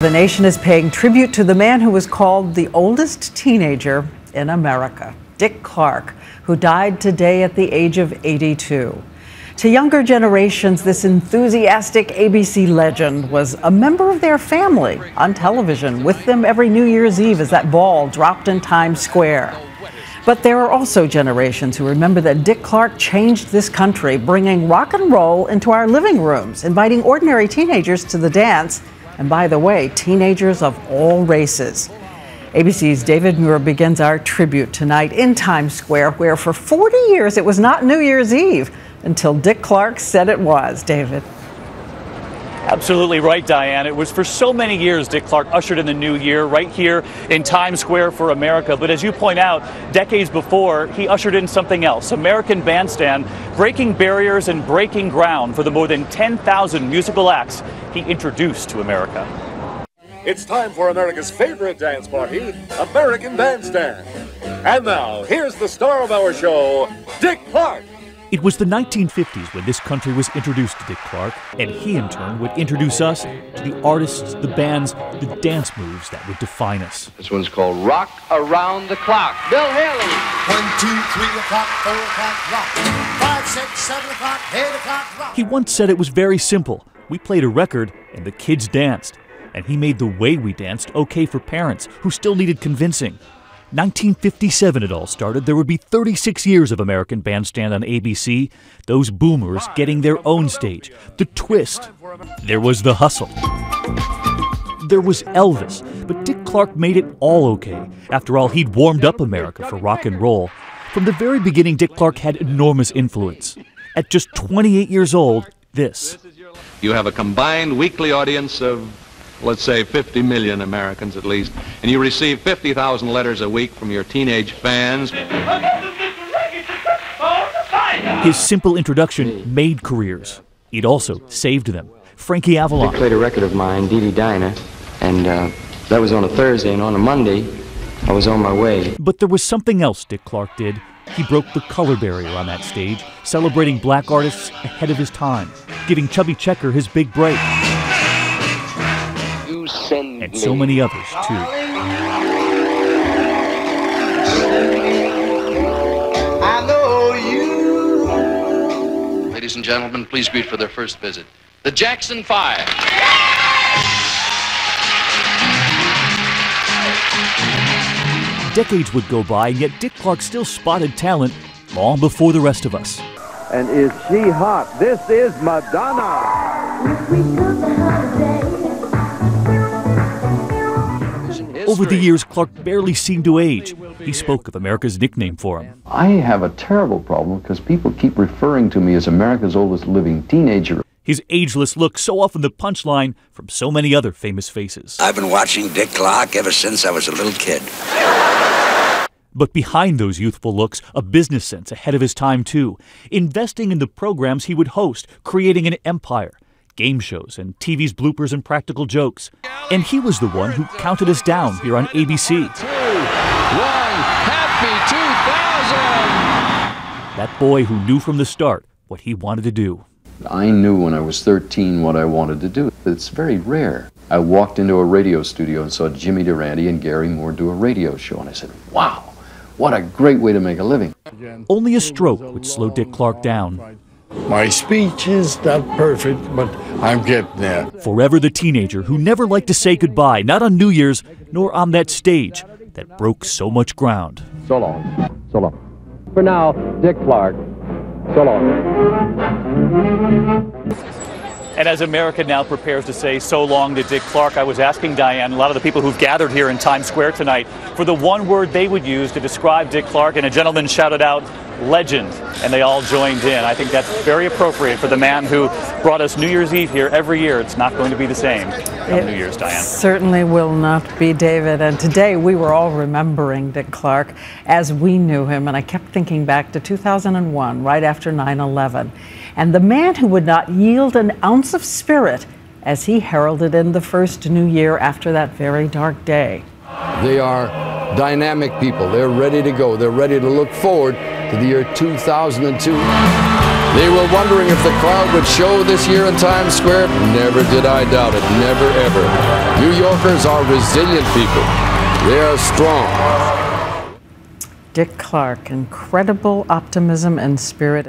The nation is paying tribute to the man who was called the oldest teenager in America, Dick Clark, who died today at the age of 82. To younger generations, this enthusiastic ABC legend was a member of their family on television, with them every New Year's Eve as that ball dropped in Times Square. But there are also generations who remember that Dick Clark changed this country, bringing rock and roll into our living rooms, inviting ordinary teenagers to the dance. And by the way, teenagers of all races. ABC's David Muir begins our tribute tonight in Times Square, where for 40 years it was not New Year's Eve until Dick Clark said it was. David. Absolutely right, Diane. It was for so many years Dick Clark ushered in the new year right here in Times Square for America. But as you point out, decades before, he ushered in something else, American Bandstand, breaking barriers and breaking ground for the more than 10,000 musical acts he introduced to America. It's time for America's favorite dance party, American Bandstand. And now, here's the star of our show, Dick Clark. It was the 1950s when this country was introduced to Dick Clark, and he in turn would introduce us to the artists, the bands, the dance moves that would define us. This one's called Rock Around the Clock. Bill Haley. 1, 2, 3 o'clock, 4 o'clock, rock. 5, 6, 7 o'clock, 8 o'clock, rock. He once said it was very simple. We played a record and the kids danced. And he made the way we danced okay for parents who still needed convincing. 1957 it all started. There would be 36 years of American Bandstand on ABC. Those boomers getting their own stage. The twist. There was the hustle. There was Elvis. But Dick Clark made it all okay. After all, he'd warmed up America for rock and roll. From the very beginning, Dick Clark had enormous influence. At just 28 years old, this. You have a combined weekly audience of, let's say, 50 million Americans at least, and you receive 50,000 letters a week from your teenage fans. His simple introduction made careers. It also saved them. Frankie Avalon. They played a record of mine, Dee Dee Dinah, and that was on a Thursday, and on a Monday, I was on my way. But there was something else Dick Clark did. He broke the color barrier on that stage, celebrating black artists ahead of his time, giving Chubby Checker his big break. And so many others, too. I know you. Ladies and gentlemen, please greet for their first visit, the Jackson 5. Decades would go by, and yet Dick Clark still spotted talent long before the rest of us. And is she hot? This is Madonna. Over the years, Clark barely seemed to age. He spoke of America's nickname for him. I have a terrible problem because people keep referring to me as America's oldest living teenager. His ageless look so often the punchline from so many other famous faces. I've been watching Dick Clark ever since I was a little kid. But behind those youthful looks, a business sense ahead of his time, too. Investing in the programs he would host, creating an empire. Game shows and TV's bloopers and practical jokes. And he was the one who counted us down here on ABC. 2, 1, happy 2000! That boy who knew from the start what he wanted to do. I knew when I was 13 what I wanted to do. It's very rare. I walked into a radio studio and saw Jimmy Durante and Gary Moore do a radio show, and I said, wow, what a great way to make a living. Only a stroke would slow Dick Clark down. My speech is not perfect, but I'm getting there. Forever the teenager who never liked to say goodbye, not on New Year's, nor on that stage that broke so much ground. So long. So long. For now, Dick Clark. So long. And as America now prepares to say so long to Dick Clark, I was asking Diane, a lot of the people who've gathered here in Times Square tonight, for the one word they would use to describe Dick Clark, and a gentleman shouted out, legend, and they all joined in. I think that's very appropriate for the man who brought us New Year's Eve here every year. It's not going to be the same on New Year's, Diane. Certainly will not be, David. And today we were all remembering Dick Clark as we knew him, and I kept thinking back to 2001, right after 9/11, and the man who would not yield an ounce of spirit as he heralded in the first new year after that very dark day. They are dynamic people. They're ready to go. They're ready to look forward to the year 2002. They were wondering if the crowd would show this year in Times Square. Never did I doubt it. Never, ever. New Yorkers are resilient people. They are strong. Dick Clark, incredible optimism and spirit.